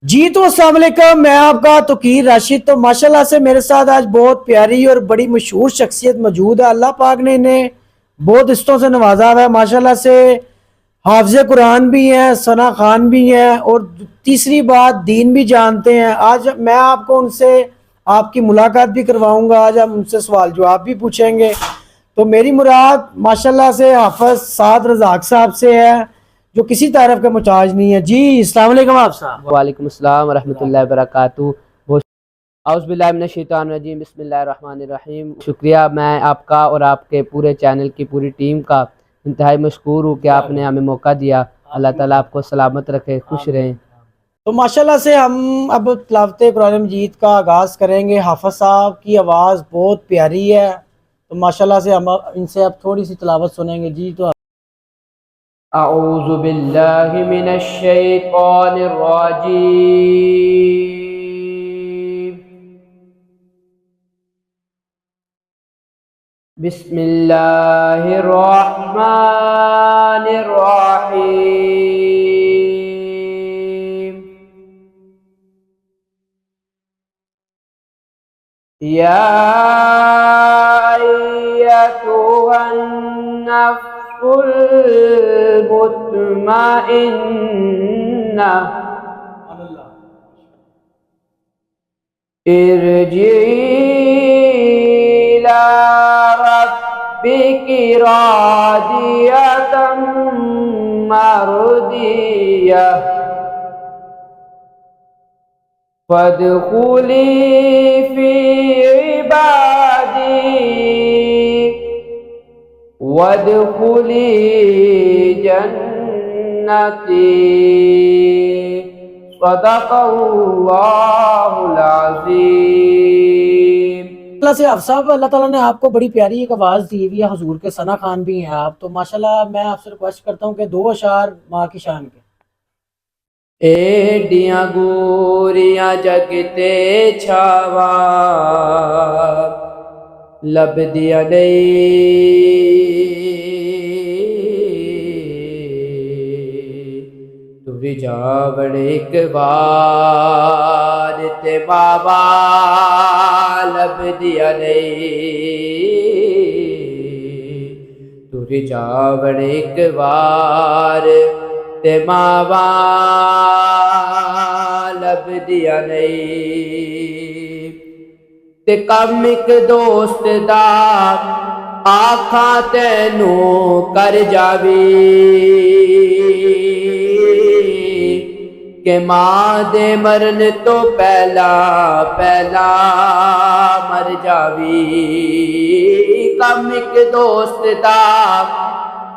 جی تو السلام علیکم، میں آپ کا توقیر راشد۔ تو ماشاءاللہ سے میرے ساتھ آج بہت پیاری اور بڑی مشہور شخصیت موجود ہے۔ اللہ پاک نے انہیں بہت رشتوں سے نوازا ہوا ہے ماشاءاللہ سے۔ حافظ قرآن بھی ہیں، ثنا خان بھی ہیں، اور تیسری بات دین بھی جانتے ہیں۔ آج میں آپ کو ان سے آپ کی ملاقات بھی کرواؤں گا۔ آج ہم ان سے سوال جواب بھی پوچھیں گے۔ تو میری مراد ماشاءاللہ سے حافظ سعد رزاق صاحب سے ہے، جو کسی تعریف کا محتاج نہیں ہے۔ جی السلام علیکم آپ صاحب۔ وعلیکم السلام ورحمۃ اللہ وبرکاتہ۔ اعوذ باللہ من الشیطان الرجیم، بسم اللہ الرحمن الرحیم۔ شکریہ، میں آپ کا اور آپ کے پورے چینل کی پوری ٹیم کا انتہائی مشکور ہوں کہ آپ نے ہمیں موقع دیا۔ اللہ تعالیٰ آپ کو سلامت رکھے، خوش رہیں۔ تو ماشاءاللہ سے ہم اب تلاوت قرآن مجید کا آغاز کریں گے۔ حافظ صاحب کی آواز بہت پیاری ہے، تو ماشاءاللہ سے ہم ان سے اب تھوڑی سی تلاوت سنیں گے۔ جی تو اعوذ باللہ من الشیطان الرجیم، بسم اللہ الرحمن الرحیم۔ یا ایتھا النفس المطمئنہ ارجعی الی ربک راضیۃ مرضیہ فادخلی فی عبادی وادخلی جنتی، صدق اللہ العظیم۔ اللہ سے حافظ صاحب، اللہ تعالیٰ نے آپ کو بڑی پیاری ایک آواز دی ہوئی ہے۔ حضور کے ثنا خان بھی ہیں آپ، تو ماشاءاللہ میں آپ سے ریکویسٹ کرتا ہوں کہ دو اشعار ماں کی شان کے۔ ایڈیاں گوریاں جگتے چھاوا لب دیا تو بھی جاوڑ ایک بار تے بابا لب دیا تو بھی جاوڑ ایک بار تے ماوا لب دیا تے کم ایک دوست دا آکھاں تینوں کر جاوی کہ ماں دے مرن تو پہلا پہلا مر جاوی۔ کم ایک دوست دا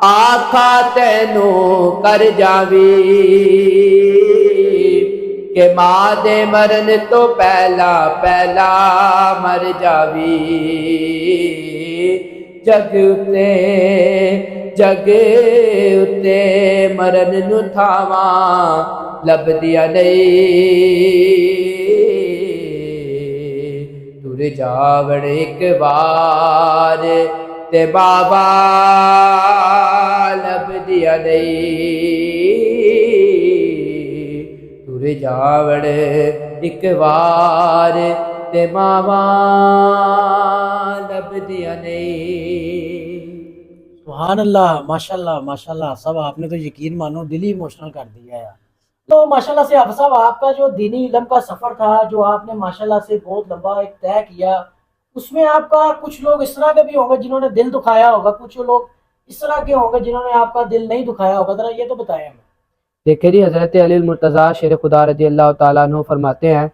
آکھا تینوں کر جاوی کہ ماں دے مرن تو پہلا پہلا مر جاوی۔ جگ اتے مرن نو تھاواں لب دیا تر جاوڑ ایک بار تے بابا لب دیا تر جاوڑ ایک بار تے ماوا لب دیا سبحان اللہ، ماشاءاللہ ماشاءاللہ صاحب، آپ نے تو یقین مانو دل ہی ایموشنل کر دیا ہے۔ تو ماشاءاللہ سے حافظ صاحب، آپ کا جو دینی علم کا سفر تھا، جو آپ نے ماشاءاللہ سے بہت لمبا ایک طے کیا، اس میں آپ کا کچھ لوگ اس طرح کے بھی ہوں گے جنہوں نے دل دکھایا ہوگا، کچھ لوگ اس طرح کے ہوں گے جنہوں نے آپ کا دل نہیں دکھایا ہوگا، ذرا یہ تو بتائیں ہمیں۔ دیکھیں جی، حضرت علی المرتضیٰ شیر خدا رضی اللہ تعالیٰ عنہ فرماتے ہیں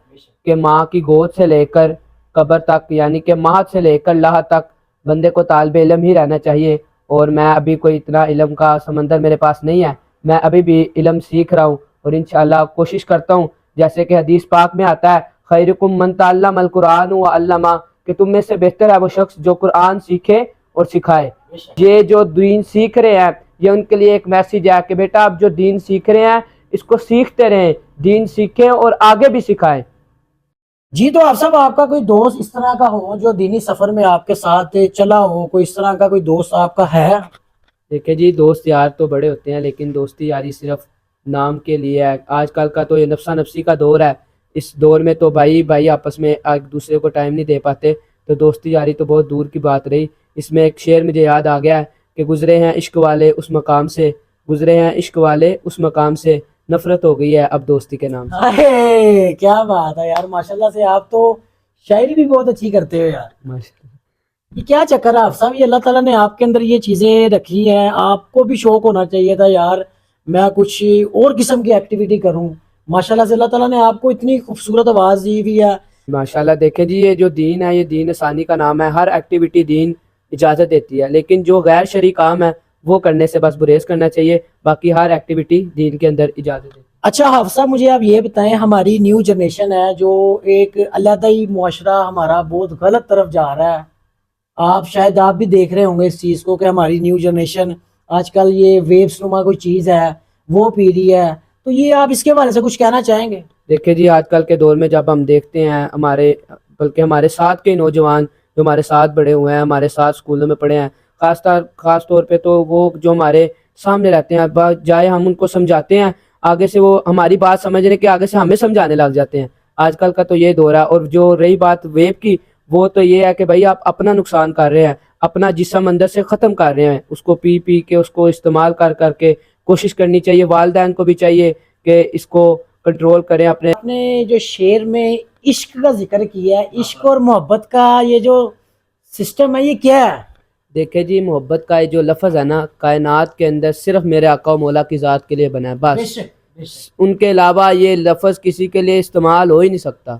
کہ ماں کی گود سے لے کر قبر تک، یعنی کہ مہد سے لے کر لحد تک بندے کو طالب علم ہی رہنا چاہیے۔ اور میں ابھی کوئی اتنا علم کا سمندر میرے پاس نہیں ہے، میں ابھی بھی علم سیکھ رہا ہوں، اور انشاءاللہ کوشش کرتا ہوں، جیسے کہ حدیث پاک میں آتا ہے خیرکم من تعلم القرآن وعلمہ، کہ تم میں سے بہتر ہے وہ شخص جو قرآن سیکھے اور سکھائے۔ یہ جو دین سیکھ رہے ہیں، یہ ان کے لیے ایک میسیج ہے کہ بیٹا آپ جو دین سیکھ رہے ہیں اس کو سیکھتے رہیں، دین سیکھیں اور آگے بھی سکھائیں۔ جی تو آپ صاحب، آپ کا کوئی دوست اس طرح کا ہو جو دینی سفر میں آپ کے ساتھ چلا ہو، کوئی اس طرح کا کوئی دوست آپ کا ہے؟ دیکھیں جی، دوست یار تو بڑے ہوتے ہیں، لیکن دوستی یاری صرف نام کے لیے ہے. آج کل کا تو یہ نفسا نفسی کا دور ہے. اس دور میں تو بھائی آپس میں ایک دوسرے کو ٹائم نہیں دے پاتے, تو دوستی یاری تو بہت دور کی بات رہی. اس میں ایک شعر مجھے یاد آ گیا ہے کہ گزرے ہیں عشق والے اس مقام سے, گزرے ہیں عشق والے اس مقام سے, نفرت ہو گئی ہے اب دوستی کے نام سے. ارے کیا بات ہے یار, ماشاءاللہ سے آپ تو شاعری بھی بہت اچھی کرتے ہو یار. ماشاءاللہ. یہ کیا چکر ہے آپ صاحب, یہ اللہ تعالیٰ نے آپ کے اندر یہ چیزیں رکھی ہیں, آپ کو بھی شوق ہونا چاہیے تھا یار میں کچھ اور قسم کی ایکٹیویٹی کروں. ماشاءاللہ سے اللہ تعالیٰ نے آپ کو اتنی خوبصورت آواز دی ہوئی ہے. ماشاءاللہ دیکھیں جی, یہ جو دین ہے یہ دین آسانی کا نام ہے. ہر ایکٹیویٹی دین اجازت دیتی ہے, لیکن جو غیر شرعی کام ہے وہ کرنے سے بس گریز کرنا چاہیے. باقی ہر ایکٹیویٹی دین کے اندر اجازت دیتی ہے. اچھا حافظ صاحب, مجھے آپ یہ بتائیں, ہماری نیو جنریشن ہے جو ایک علیحدہ ہی معاشرہ ہمارا بہت غلط طرف جا رہا ہے. آپ بھی دیکھ رہے ہوں گے اس چیز کو کہ ہماری نیو جنریشن آج کل یہ ویبس نما کوئی چیز ہے وہ پی رہی ہے, تو یہ آپ اس کے بارے سے کچھ کہنا چاہیں گے؟ دیکھیں جی, آج کل کے دور میں جب ہم دیکھتے ہیں بلکہ ہمارے ساتھ کے نوجوان جو ہمارے ساتھ بڑے ہوئے ہیں, ہمارے ساتھ اسکولوں میں پڑھے ہیں, خاص طور پہ تو وہ جو ہمارے سامنے رہتے ہیں, جائے ہم ان کو سمجھاتے ہیں, آگے سے وہ ہماری بات سمجھنے کے آگے سے ہمیں سمجھانے لگ جاتے ہیں. آج کل کا تو یہ دور ہے. اور جو رہی بات ویب کی, وہ تو یہ ہے کہ بھائی آپ اپنا نقصان کر رہے ہیں, اپنا جسم اندر سے ختم کر رہے ہیں. اس کو پی کے, اس کو استعمال کر کے کوشش کرنی چاہیے. والدین کو بھی چاہیے کہ اس کو کنٹرول کریں. آپ نے جو شعر میں عشق کا ذکر کیا ہے, عشق اور محبت کا یہ جو سسٹم ہے یہ کیا ہے؟ دیکھیں جی, محبت کا یہ جو لفظ ہے نا, کائنات کے اندر صرف میرے آقا و مولا کی ذات کے لیے بنا ہے بس. ان کے علاوہ یہ لفظ کسی کے لیے استعمال ہو ہی نہیں سکتا.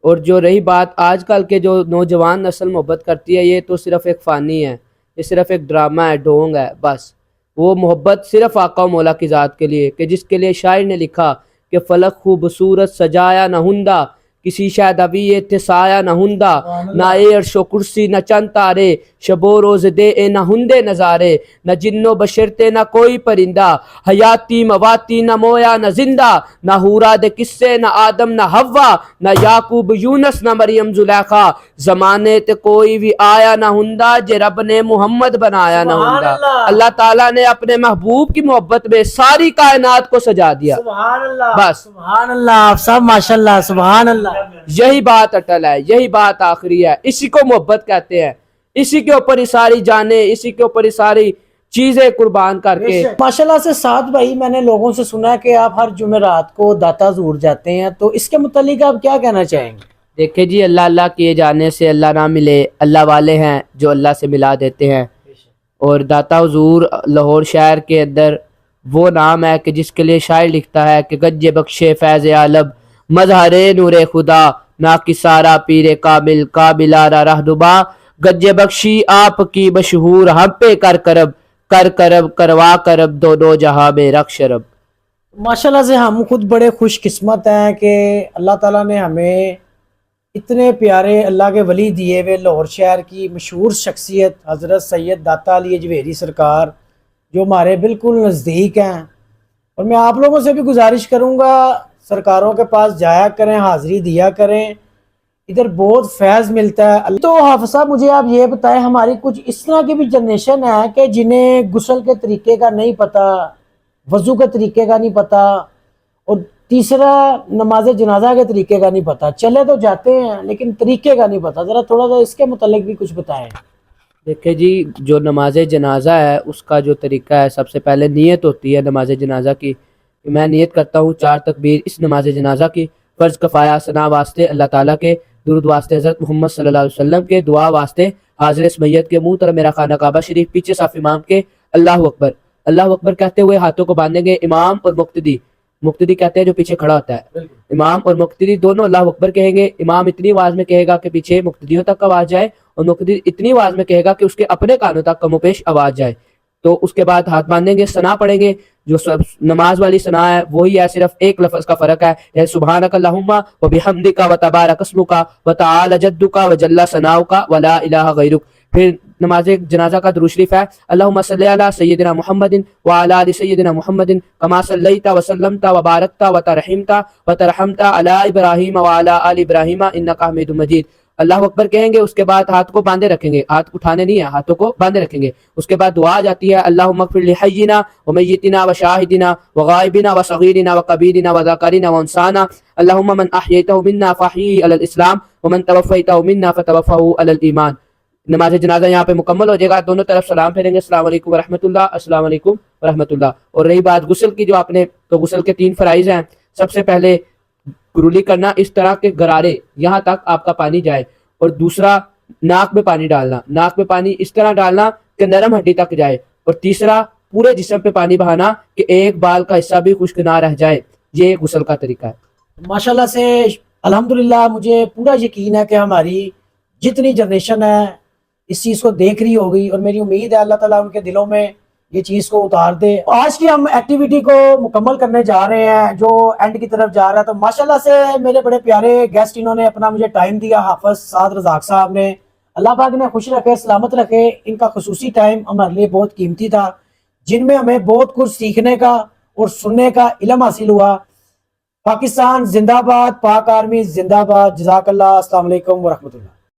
اور جو رہی بات آج کل کے جو نوجوان نسل محبت کرتی ہے, یہ تو صرف ایک فانی ہے, یہ صرف ایک ڈرامہ ہے, ڈھونگ ہے بس. وہ محبت صرف آقا و مولا کی ذات کے لیے, کہ جس کے لیے شاعر نے لکھا کہ فلک خوبصورت سجایا نہ ہندا, کسی شاید ابھی اتسایا نہ ہندا, نہ عرش و کرسی نہ چند تارے, شب و روز دے اے نہ ہندے نظارے, نہ جن و بشرتے نہ کوئی پرندہ, حیاتی مواتی نہ مویا نہ زندہ, نہ ہورا دے قصے نہ آدم نہ ہوا, نہ یعقوب یونس نہ مریم زلیخا, زمانے تے کوئی بھی آیا نہ ہندا, جے رب نے محمد بنایا نہ ہندا. اللہ تعالیٰ نے اپنے محبوب کی محبت میں ساری کائنات کو سجا دیا. سبحان اللہ, بس سبحان اللہ, آپ سب ماشاءاللہ, سبحان اللہ. یہی بات اٹل ہے, یہی بات آخری ہے, اسی کو محبت کہتے ہیں. اسی کے اوپر ہی ساری جانیں, اسی کے اوپر ہی ساری چیزیں قربان کر کے. ماشاءاللہ سے ساتھ بھائی, میں نے لوگوں سے سنا ہے کہ آپ ہر جمعرات کو داتا حضور جاتے ہیں, تو اس کے متعلق آپ کیا کہنا چاہیں گے؟ دیکھیں جی, اللہ کیے جانے سے اللہ نہ ملے. اللہ والے ہیں جو اللہ سے ملا دیتے ہیں. اور داتا حضور لاہور شہر کے اندر وہ نام ہے کہ جس کے لیے شاعر لکھتا ہے کہ گنج بخشے فیض عالم, مظہر نور خدا, نا کسارا پیر کامل, کاملارا رہنما, گنج بخشی آپ کی مشہور, ہم پہ کر کرب کروا کرب, دونوں جہاں میں رکھ شرب. ماشاءاللہ سے ہم خود بڑے خوش قسمت ہیں کہ اللہ تعالیٰ نے ہمیں اتنے پیارے اللہ کے ولی دیے ہوئے. لاہور شہر کی مشہور شخصیت حضرت سید داتا علی اجویری سرکار جو ہمارے بالکل نزدیک ہیں, اور میں آپ لوگوں سے بھی گزارش کروں گا سرکاروں کے پاس جایا کریں, حاضری دیا کریں, ادھر بہت فیض ملتا ہے. تو حافظ صاحب مجھے آپ یہ بتائیں, ہماری کچھ اس طرح کی بھی جنریشن ہے کہ جنہیں غسل کے طریقے کا نہیں پتہ, وضو کے طریقے کا نہیں پتہ, اور تیسرا نماز جنازہ کے طریقے کا نہیں پتہ. چلے تو جاتے ہیں لیکن طریقے کا نہیں پتہ. ذرا تھوڑا سا اس کے متعلق بھی کچھ بتائیں. دیکھیں جی, جو نماز جنازہ ہے اس کا جو طریقہ ہے, سب سے پہلے نیت ہوتی ہے نماز جنازہ کی. میں نیت کرتا ہوں 4 تکبیر اس نماز جنازہ کی, فرض کفایہ ثنا واسطے اللہ تعالیٰ کے, درود واسطے حضرت محمد صلی اللہ علیہ وسلم کے, دعا واسطے حاضر اس میت کے, منہ طرف میرا خانہ کعبہ شریف, پیچھے صف امام کے, اللہ اکبر اللہ اکبر کہتے ہوئے ہاتھوں کو باندھیں گے. امام اور مقتدی کہتے ہیں جو پیچھے کھڑا ہوتا ہے, امام اور مقتدی دونوں اللہ اکبر کہیں گے. امام اتنی آواز میں کہے گا کہ پیچھے مقتدیوں تک آواز جائے, اور مقتدی اتنی آواز میں کہے گا کہ اس کے اپنے کانوں تک کم و بیش آواز جائے. تو اس کے بعد ہاتھ باندھیں گے, ثنا پڑھیں گے. جو نماز والی ثنا ہے وہی ہے, صرف ایک لفظ کا فرق ہے, سبحانک اللہم و بحمدک و تبارک اسمک و تعالی جدک و جل ثناؤک و لا الہ غیرک. پھر نماز جنازہ کا درود شریف ہے, اللہم صلی علی سیدنا محمد و علی آل سیدنا محمد کما صلیت و سلمت و بارکت و ترحمت علی ابراہیم و علی آل ابراہیم انک حمید مجید. اللہ اکبر کہیں گے، اس کے بعد ہاتھ کو باندھے رکھیں گے، ہاتھ اٹھانے نہیں ہے، ہاتھوں کو باندھے رکھیں گے. اس کے بعد دعا آ جاتی ہے اللہم اغفر لحینا ومیتنا وشاہدنا وغائبنا وصغیرنا وکبیرنا وذکرنا وانسانا اللہم من احییتہ منا فاحیہ علی الاسلام ومن توفیتہ منا فتوفہ علی الایمان. نماز جنازہ یہاں پہ مکمل ہو جائے گا. دونوں طرف سلام پھیریں گے، السلام علیکم ورحمۃ اللہ، السلام علیکم ورحمۃ اللہ. اور رہی بات غسل کی، جو آپ نے، تو غسل کے 3 فرائض ہیں. سب سے پہلے گرولی کرنا، اس طرح کے گرارے یہاں تک آپ کا پانی جائے. اور دوسرا ناک میں پانی ڈالنا، ناک میں پانی اس طرح ڈالنا کہ نرم ہڈی تک جائے. اور تیسرا پورے جسم پہ پانی بہانا کہ ایک بال کا حصہ بھی خشک نہ رہ جائے. یہ غسل کا طریقہ ہے. ماشاءاللہ سے الحمدللہ مجھے پورا یقین ہے کہ ہماری جتنی جنریشن ہے اس چیز کو دیکھ رہی ہوگی، اور میری امید ہے اللہ تعالیٰ ان کے دلوں میں یہ چیز کو اتار دے. آج کی ہم ایکٹیویٹی کو مکمل کرنے جا رہے ہیں، جو اینڈ کی طرف جا رہا ہے. تو ماشاءاللہ سے میرے بڑے پیارے گیسٹ انہوں نے اپنا مجھے ٹائم دیا، حافظ سعد رزاق صاحب نے. اللہ پاک نے خوش رکھے، سلامت رکھے. ان کا خصوصی ٹائم ہمارے لیے بہت قیمتی تھا، جن میں ہمیں بہت کچھ سیکھنے کا اور سننے کا علم حاصل ہوا. پاکستان زندہ باد، پاک آرمی زندہ باد. جزاک اللہ. السلام علیکم ورحمۃ اللہ.